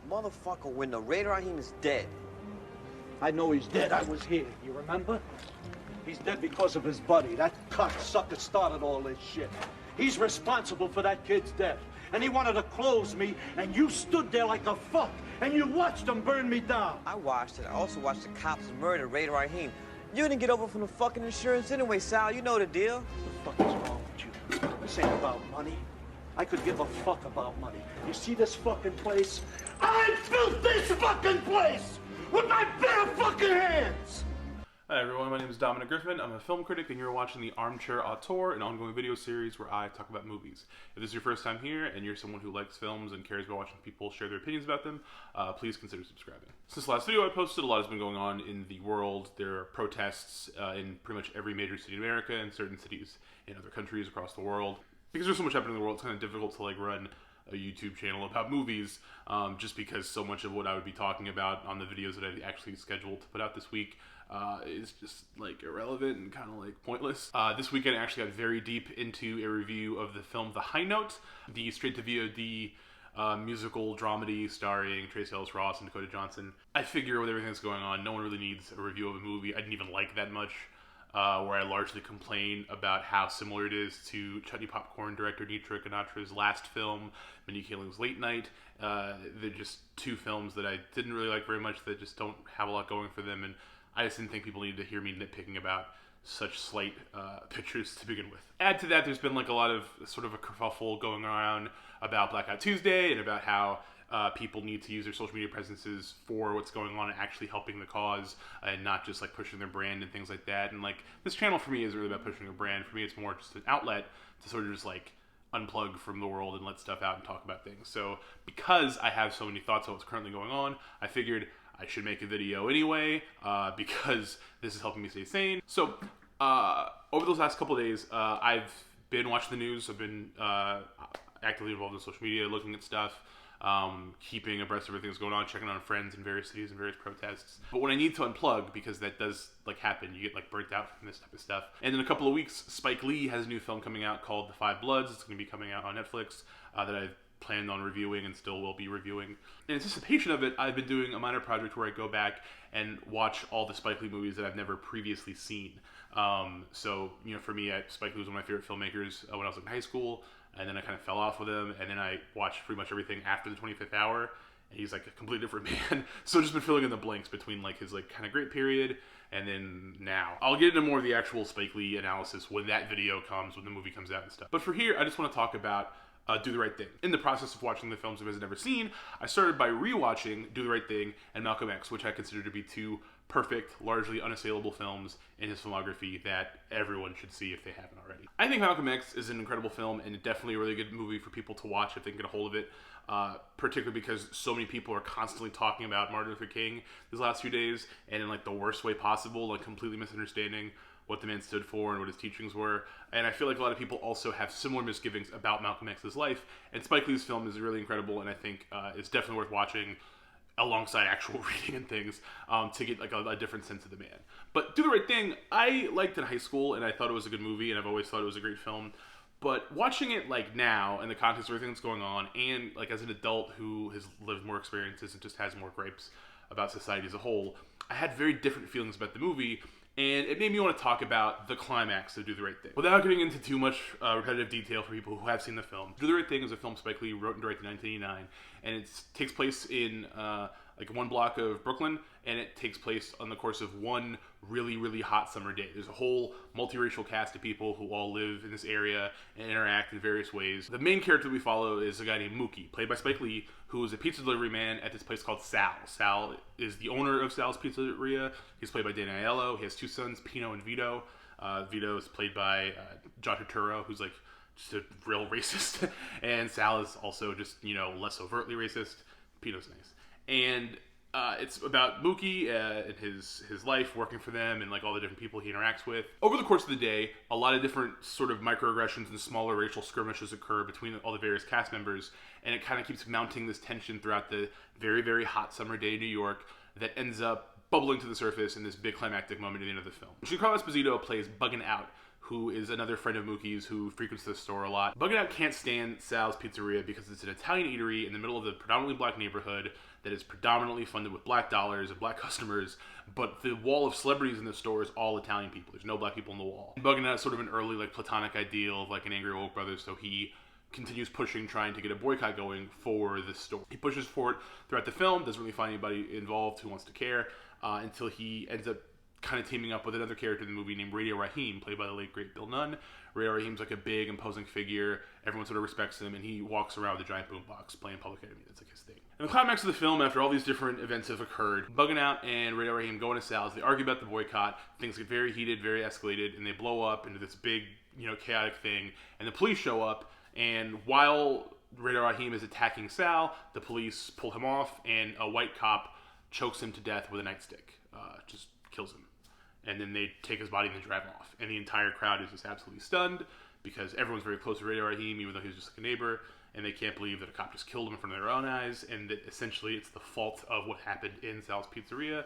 Motherfucker, when the Raider Raheem is dead. I know he's dead. I was here. You remember? He's dead because of his buddy. That cocksucker started all this shit. He's responsible for that kid's death. And he wanted to close me, and you stood there like a fuck, and you watched him burn me down. I watched it. I also watched the cops murder Raider Raheem. You didn't get over from the fucking insurance anyway, Sal. You know the deal. What the fuck is wrong with you? This ain't about money. I could give a fuck about money. You see this fucking place? I built this fucking place with my bare fucking hands! Hi everyone, my name is Dom Griffin. I'm a film critic and you're watching the Armchair Auteur, an ongoing video series where I talk about movies. If this is your first time here and you're someone who likes films and cares about watching people share their opinions about them, please consider subscribing. Since the last video I posted, a lot has been going on in the world. There are protests in pretty much every major city in America and certain cities in other countries across the world. Because there's so much happening in the world, it's kind of difficult to run a YouTube channel about movies, just because so much of what I would be talking about on the videos that I actually scheduled to put out this week is just irrelevant and kind of pointless. This weekend I actually got very deep into a review of the film The High Note, the straight-to-VOD musical dramedy starring Tracee Ellis Ross and Dakota Johnson. I figure with everything that's going on, no one really needs a review of a movie I didn't even like that much. Where I largely complain about how similar it is to Chutney Popcorn director Netra Ganatra's last film, Mindy Kaling's Late Night. They're just two films that I didn't really like very much, that just don't have a lot going for them, and I just didn't think people needed to hear me nitpicking about such slight pictures to begin with. Add to that, there's been a lot of sort of a kerfuffle going around about Blackout Tuesday and about how people need to use their social media presences for what's going on and actually helping the cause and not just pushing their brand and things like that. And this channel for me isn't really about pushing a brand. For me, it's more just an outlet to sort of just unplug from the world and let stuff out and talk about things. So because I have so many thoughts on what's currently going on, I figured I should make a video anyway, because this is helping me stay sane. So over those last couple of days, I've been watching the news. I've been actively involved in social media, looking at stuff, keeping abreast of everything that's going on, checking on friends in various cities and various protests. But when I need to unplug, because that does happen, you get burnt out from this type of stuff. And in a couple of weeks, Spike Lee has a new film coming out called The Five Bloods. It's going to be coming out on Netflix that I've planned on reviewing and still will be reviewing. In anticipation of it, I've been doing a minor project where I go back and watch all the Spike Lee movies that I've never previously seen. So, for me, Spike Lee was one of my favorite filmmakers when I was in high school, and then I kind of fell off with him, and then I watched pretty much everything after the 25th Hour, and he's a completely different man. So I've just been filling in the blanks between his kind of great period and then now. I'll get into more of the actual Spike Lee analysis when that video comes, when the movie comes out and stuff. But for here, I just want to talk about Do the Right Thing. In the process of watching the films you guys have never seen, I started by rewatching Do the Right Thing and Malcolm X, which I consider to be two perfect, largely unassailable films in his filmography that everyone should see if they haven't already. I think Malcolm X is an incredible film and definitely a really good movie for people to watch if they can get a hold of it, particularly because so many people are constantly talking about Martin Luther King these last few days, and in the worst way possible, completely misunderstanding what the man stood for and what his teachings were. And I feel like a lot of people also have similar misgivings about Malcolm X's life, and Spike Lee's film is really incredible, and I think it's definitely worth watching alongside actual reading and things, to get a different sense of the man. But Do the Right Thing, I liked in high school, and I thought it was a good movie, and I've always thought it was a great film. But watching it now, in the context of everything that's going on, and as an adult who has lived more experiences and just has more gripes about society as a whole, I had very different feelings about the movie, and it made me want to talk about the climax of Do the Right Thing. Without getting into too much repetitive detail for people who have seen the film, Do the Right Thing is a film Spike Lee wrote and directed in 1989, and it takes place in one block of Brooklyn, and it takes place on the course of one really, really hot summer day. There's a whole multiracial cast of people who all live in this area and interact in various ways. The main character we follow is a guy named Mookie, played by Spike Lee, who is a pizza delivery man at this place called Sal. Sal is the owner of Sal's Pizzeria. He's played by Danny Aiello. He has two sons, Pino and Vito. Vito is played by John Turturro, who's just a real racist. And Sal is also just, less overtly racist. Pino's nice. And it's about Mookie and his life working for them and all the different people he interacts with. Over the course of the day, a lot of different sort of microaggressions and smaller racial skirmishes occur between all the various cast members, and it kind of keeps mounting this tension throughout the very, very hot summer day in New York that ends up bubbling to the surface in this big climactic moment at the end of the film. Giancarlo Esposito plays Buggin' Out, who is another friend of Mookie's who frequents the store a lot. Bugging Out can't stand Sal's Pizzeria because it's an Italian eatery in the middle of the predominantly black neighborhood that is predominantly funded with black dollars and black customers, but the wall of celebrities in the store is all Italian people. There's no black people in the wall. And Bugging Out is sort of an early like platonic ideal of like an angry woke brother, so he continues pushing, trying to get a boycott going for the store. He pushes for it throughout the film, doesn't really find anybody involved who wants to care, until he ends up kind of teaming up with another character in the movie named Radio Raheem, played by the late great Bill Nunn. Radio Raheem's like a big, imposing figure. Everyone sort of respects him, and he walks around with a giant boombox playing Public Enemy. That's like his thing. In the climax of the film, after all these different events have occurred, Bugging Out and Radio Raheem go into Sal's. They argue about the boycott. Things get very heated, very escalated, and they blow up into this big, chaotic thing. And the police show up, and while Radio Raheem is attacking Sal, the police pull him off, and a white cop chokes him to death with a nightstick. Just kills him. And then they take his body and they drive off. And the entire crowd is just absolutely stunned because everyone's very close to Radio Raheem, even though he's just like a neighbor. And they can't believe that a cop just killed him in front of their own eyes. And that essentially it's the fault of what happened in Sal's Pizzeria.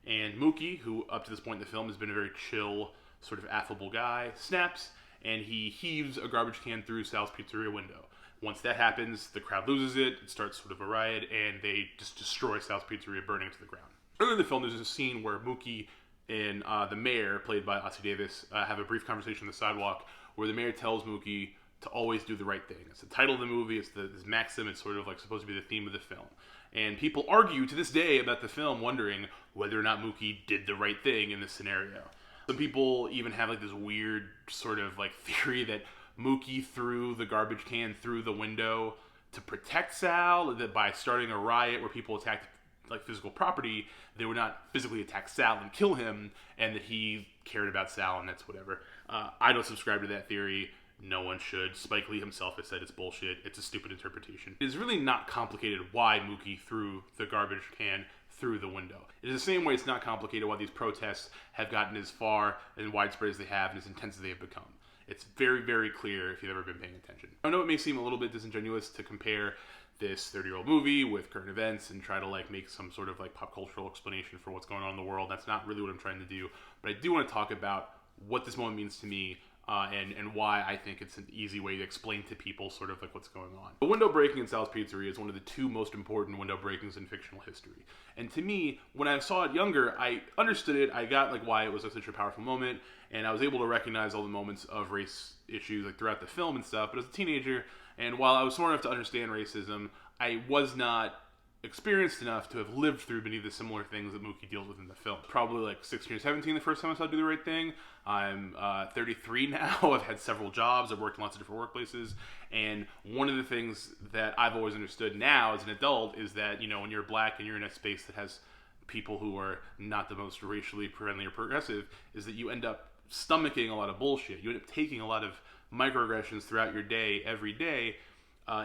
And Mookie, who up to this point in the film has been a very chill, sort of affable guy, snaps. And he heaves a garbage can through Sal's Pizzeria window. Once that happens, the crowd loses it. It starts sort of a riot. And they just destroy Sal's Pizzeria, burning it to the ground. Earlier in the film, there's a scene where Mookie and the mayor, played by Ossie Davis, have a brief conversation on the sidewalk where the mayor tells Mookie to always do the right thing. It's the title of the movie, it's this maxim, it's sort of like supposed to be the theme of the film. And people argue to this day about the film, wondering whether or not Mookie did the right thing in this scenario. Some people even have like this weird sort of like theory that Mookie threw the garbage can through the window to protect Sal, that by starting a riot where people attacked like physical property, they would not physically attack Sal and kill him, and that he cared about Sal, and that's whatever. I don't subscribe to that theory. No one should. Spike Lee himself has said it's bullshit. It's a stupid interpretation. It is really not complicated why Mookie threw the garbage can through the window. It is the same way it's not complicated why these protests have gotten as far and widespread as they have and as intense as they have become. It's very, very clear if you've ever been paying attention. I know it may seem a little bit disingenuous to compare this 30-year-old movie with current events and try to like make some sort of like pop cultural explanation for what's going on in the world. That's not really what I'm trying to do, but I do want to talk about what this moment means to me and why I think it's an easy way to explain to people sort of like what's going on. The window breaking in Sal's Pizzeria is one of the two most important window breakings in fictional history. And to me, when I saw it younger, I understood it. I got like why it was such a powerful moment, and I was able to recognize all the moments of race issues like throughout the film and stuff. But as a teenager, and while I was smart enough to understand racism, I was not experienced enough to have lived through many of the similar things that Mookie deals with in the film. Probably like 16 or 17 the first time I saw Do the Right Thing. I'm 33 now. I've had several jobs. I've worked in lots of different workplaces. And one of the things that I've always understood now as an adult is that, when you're black and you're in a space that has people who are not the most racially friendly or progressive, is that you end up stomaching a lot of bullshit. You end up taking a lot of microaggressions throughout your day, every day,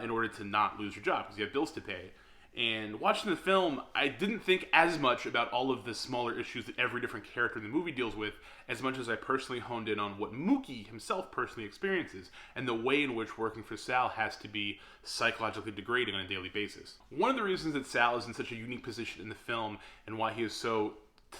in order to not lose your job because you have bills to pay. And watching the film, I didn't think as much about all of the smaller issues that every different character in the movie deals with as much as I personally honed in on what Mookie himself personally experiences and the way in which working for Sal has to be psychologically degrading on a daily basis. One of the reasons that Sal is in such a unique position in the film and why he is so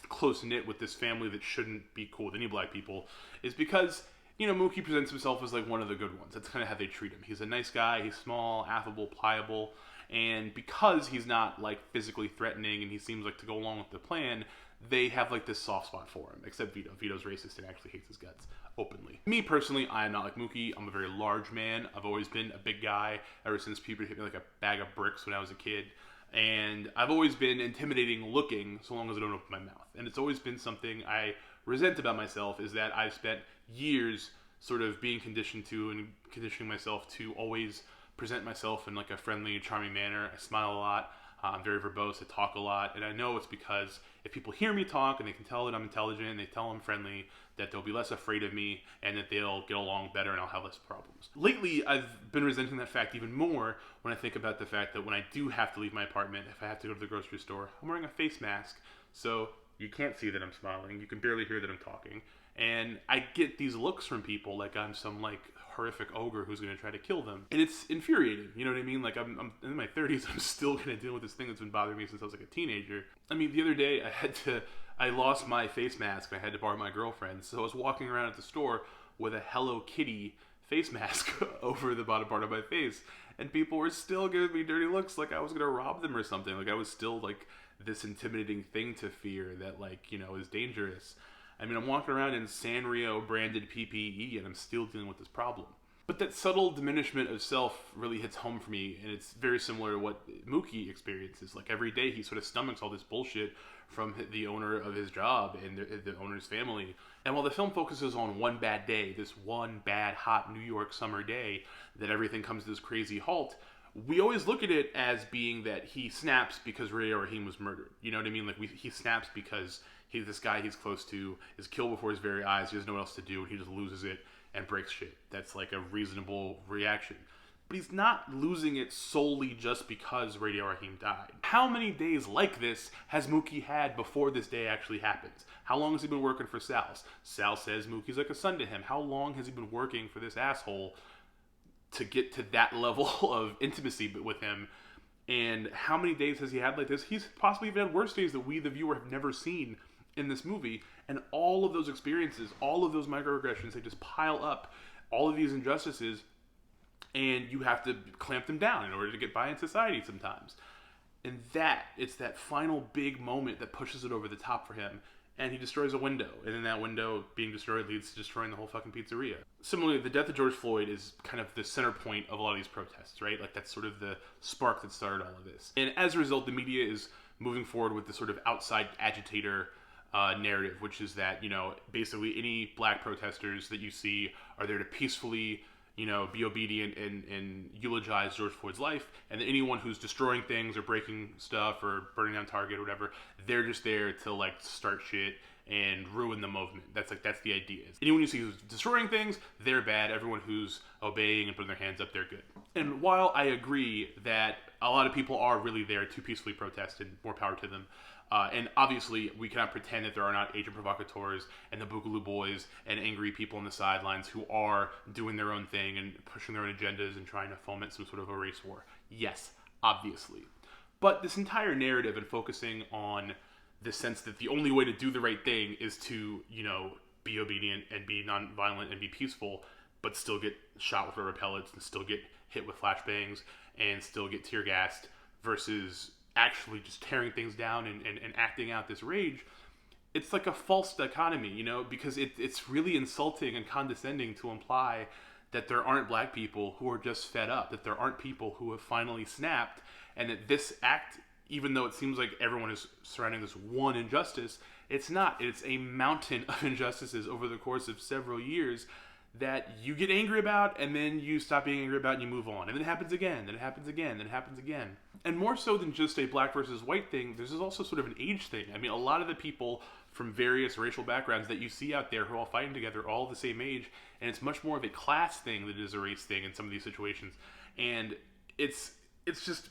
close-knit with this family that shouldn't be cool with any black people is because Mookie presents himself as like one of the good ones. That's kind of how they treat him. He's a nice guy, he's small, affable, pliable, and because he's not like physically threatening and he seems like to go along with the plan, they have like this soft spot for him, except Vito. Vito's racist and actually hates his guts openly. Me personally, I am not like Mookie. I'm a very large man. I've always been a big guy ever since puberty hit me like a bag of bricks when I was a kid. And I've always been intimidating looking so long as I don't open my mouth. And it's always been something I resent about myself is that I've spent years sort of being conditioned to and conditioning myself to always present myself in like a friendly, charming manner. I smile a lot. I'm very verbose. I talk a lot. And I know it's because if people hear me talk and they can tell that I'm intelligent and they tell I'm friendly, that they'll be less afraid of me and that they'll get along better and I'll have less problems. Lately, I've been resenting that fact even more when I think about the fact that when I do have to leave my apartment, if I have to go to the grocery store, I'm wearing a face mask. So you can't see that I'm smiling. You can barely hear that I'm talking. And I get these looks from people like I'm some like horrific ogre who's going to try to kill them. And it's infuriating, you know what I mean? Like I'm in my 30s, I'm still going to deal with this thing that's been bothering me since I was like a teenager. I mean, the other day I lost my face mask and I had to borrow my girlfriend's. So I was walking around at the store with a Hello Kitty face mask over the bottom part of my face, and people were still giving me dirty looks like I was gonna rob them or something. Like I was still like this intimidating thing to fear that, like, you know, is dangerous. I mean, I'm walking around in Sanrio branded PPE and I'm still dealing with this problem. But that subtle diminishment of self really hits home for me, and it's very similar to what Mookie experiences. Like every day he sort of stomachs all this bullshit from the owner of his job and the owner's family. And while the film focuses on one bad day, this one bad hot New York summer day that everything comes to this crazy halt, we always look at it as being that he snaps because Ray Rahim was murdered. You know what I mean? Like he snaps because this guy he's close to is killed before his very eyes. He doesn't know what else to do, and he just loses it and breaks shit. That's like a reasonable reaction. But he's not losing it solely just because Radio Rahim died. How many days like this has Mookie had before this day actually happens? How long has he been working for Sal? Sal says Mookie's like a son to him. How long has he been working for this asshole to get to that level of intimacy with him? And how many days has he had like this? He's possibly even had worse days that we, the viewer, have never seen in this movie. And all of those experiences, all of those microaggressions, they just pile up, all of these injustices, and you have to clamp them down in order to get by in society sometimes. And it's that final big moment that pushes it over the top for him, and he destroys a window, and then that window being destroyed leads to destroying the whole fucking pizzeria. Similarly, the death of George Floyd is kind of the center point of a lot of these protests, right? Like that's sort of the spark that started all of this. And as a result, the media is moving forward with this sort of outside agitator narrative, which is that, you know, basically any black protesters that you see are there to peacefully, you know, be obedient and eulogize George Floyd's life, and then anyone who's destroying things or breaking stuff or burning down Target or whatever, they're just there to like start shit and ruin the movement. That's the idea. Anyone you see who's destroying things, they're bad. Everyone who's obeying and putting their hands up, they're good. And while I agree that a lot of people are really there to peacefully protest, and more power to them, and obviously, we cannot pretend that there are not agent provocateurs and the Boogaloo Boys and angry people on the sidelines who are doing their own thing and pushing their own agendas and trying to foment some sort of a race war. Yes, obviously. But this entire narrative and focusing on the sense that the only way to do the right thing is to, you know, be obedient and be nonviolent and be peaceful, but still get shot with rubber pellets and still get hit with flashbangs and still get tear gassed, versus actually just tearing things down and acting out this rage, it's like a false dichotomy, you know, because it's really insulting and condescending to imply that there aren't black people who are just fed up, that there aren't people who have finally snapped, and that this act, even though it seems like everyone is surrounding this one injustice, it's not. It's a mountain of injustices over the course of several years that you get angry about, and then you stop being angry about and you move on. And then it happens again, then it happens again, then it happens again. And more so than just a black versus white thing, there's also sort of an age thing. I mean, a lot of the people from various racial backgrounds that you see out there who are all fighting together are all the same age, and it's much more of a class thing than it is a race thing in some of these situations. And it's just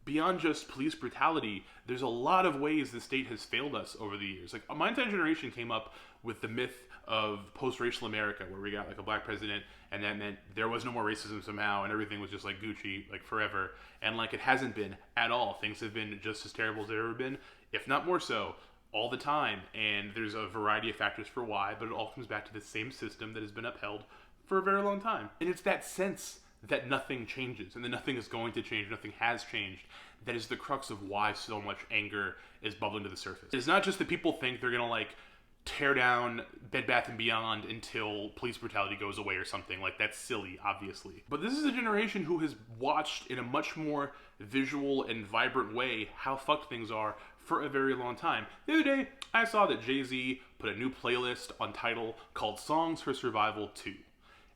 beyond just police brutality. There's a lot of ways the state has failed us over the years. Like, my entire generation came up with the myth of post-racial America, where we got like a black president, and that meant there was no more racism somehow, and everything was just like Gucci, like forever. And like, it hasn't been at all. Things have been just as terrible as they've ever been, if not more so, all the time. And there's a variety of factors for why, but it all comes back to the same system that has been upheld for a very long time. And it's that sense that nothing changes, and that nothing is going to change, nothing has changed, that is the crux of why so much anger is bubbling to the surface. It's not just that people think they're gonna like tear down Bed Bath & Beyond until police brutality goes away or something. Like, that's silly, obviously. But this is a generation who has watched in a much more visual and vibrant way how fucked things are for a very long time. The other day, I saw that Jay-Z put a new playlist on Tidal called Songs for Survival 2.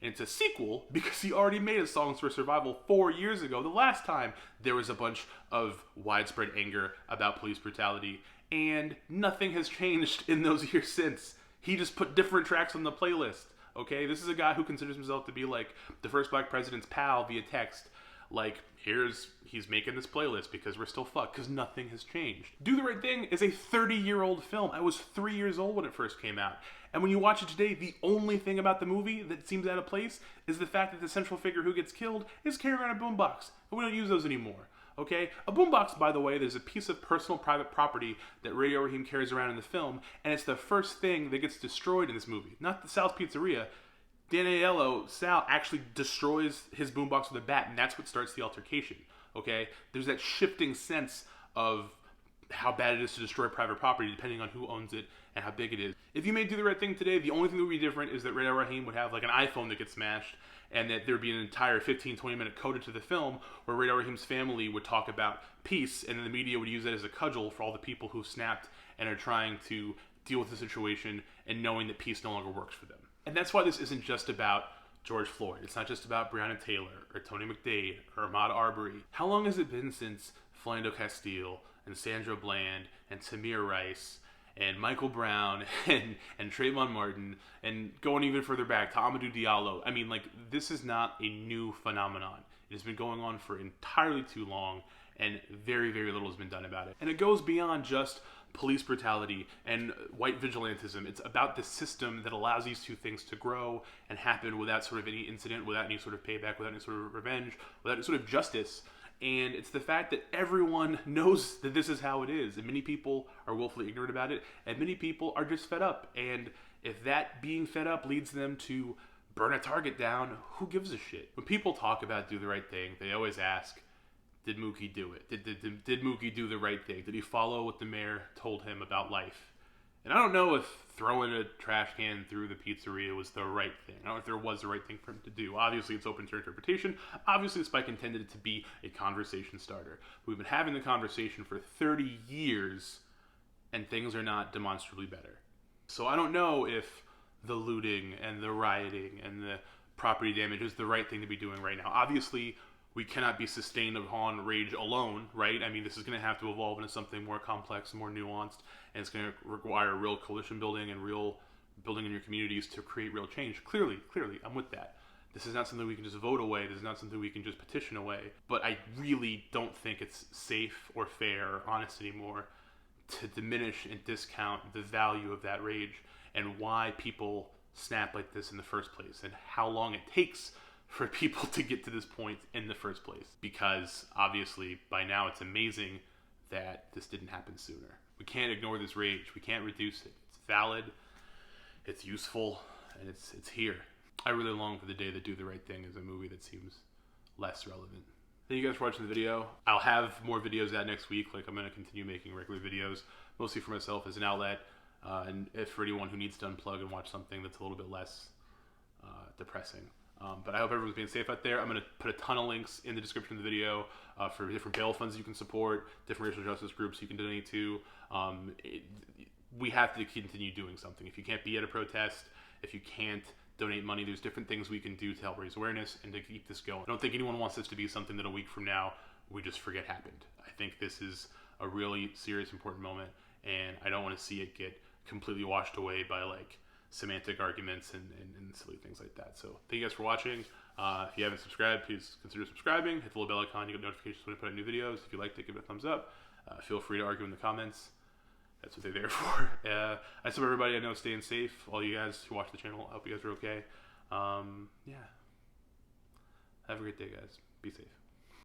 And it's a sequel because he already made a Songs for Survival 4 years ago, the last time there was a bunch of widespread anger about police brutality. And nothing has changed in those years since. He just put different tracks on the playlist, okay? This is a guy who considers himself to be like the first black president's pal via text. Like, he's making this playlist because we're still fucked, because nothing has changed. Do the Right Thing is a 30-year-old film. I was 3 years old when it first came out. And when you watch it today, the only thing about the movie that seems out of place is the fact that the central figure who gets killed is carrying around a boombox. And we don't use those anymore. Okay? A boombox, by the way, there's a piece of personal private property that Radio Raheem carries around in the film, and it's the first thing that gets destroyed in this movie. Not the Sal's Pizzeria. Dan Aiello, Sal, actually destroys his boombox with a bat, and that's what starts the altercation. Okay? There's that shifting sense of how bad it is to destroy private property depending on who owns it and how big it is. If you may do the right thing today, the only thing that would be different is that Radio Raheem would have like an iPhone that gets smashed, and that there'd be an entire 15-20 minute coda to the film where Radio Raheem's family would talk about peace, and then the media would use it as a cudgel for all the people who snapped and are trying to deal with the situation and knowing that peace no longer works for them. And that's why this isn't just about George Floyd. It's not just about Breonna Taylor or Tony McDade or Ahmaud Arbery. How long has it been since Philando Castile and Sandra Bland and Tamir Rice and Michael Brown and Trayvon Martin, and going even further back to Amadou Diallo? I mean, like, this is not a new phenomenon. It has been going on for entirely too long, and very, very little has been done about it. And it goes beyond just police brutality and white vigilantism. It's about the system that allows these two things to grow and happen without sort of any incident, without any sort of payback, without any sort of revenge, without any sort of justice. And it's the fact that everyone knows that this is how it is, and many people are willfully ignorant about it, and many people are just fed up. And if that being fed up leads them to burn a target down, who gives a shit? When people talk about do the right thing, they always ask, did Mookie do it? Did Mookie do the right thing? Did he follow what the mayor told him about life? And I don't know if throwing a trash can through the pizzeria was the right thing. I don't know if there was the right thing for him to do. Obviously, it's open to interpretation. Obviously, Spike intended it to be a conversation starter. We've been having the conversation for 30 years, and things are not demonstrably better. So I don't know if the looting and the rioting and the property damage is the right thing to be doing right now. Obviously, we cannot be sustained upon rage alone, right? I mean, this is going to have to evolve into something more complex and more nuanced, and it's going to require real coalition building and real building in your communities to create real change. Clearly, I'm with that. This is not something we can just vote away. This is not something we can just petition away. But I really don't think it's safe or fair or honest anymore to diminish and discount the value of that rage and why people snap like this in the first place and how long it takes for people to get to this point in the first place. Because obviously by now it's amazing that this didn't happen sooner. We can't ignore this rage. We can't reduce it. It's valid, it's useful, and it's here. I really long for the day that Do the Right Thing is a movie that seems less relevant. Thank you guys for watching the video. I'll have more videos out next week. Like, I'm going to continue making regular videos, mostly for myself as an outlet, and if for anyone who needs to unplug and watch something that's a little bit less depressing. But I hope everyone's being safe out there. I'm going to put a ton of links in the description of the video for different bail funds you can support, different racial justice groups you can donate to. We have to continue doing something. If you can't be at a protest, if you can't donate money, there's different things we can do to help raise awareness and to keep this going. I don't think anyone wants this to be something that a week from now we just forget happened. I think this is a really serious, important moment, and I don't want to see it get completely washed away by like semantic arguments and silly things like that. So thank you guys for watching. If you haven't subscribed, please consider subscribing. Hit the little bell icon. You get notifications when I put out new videos. If you liked it, give it a thumbs up. Feel free to argue in the comments. That's what they're there for. I just hope everybody I know is staying safe. All you guys who watch the channel, I hope you guys are okay. Yeah. Have a great day, guys. Be safe.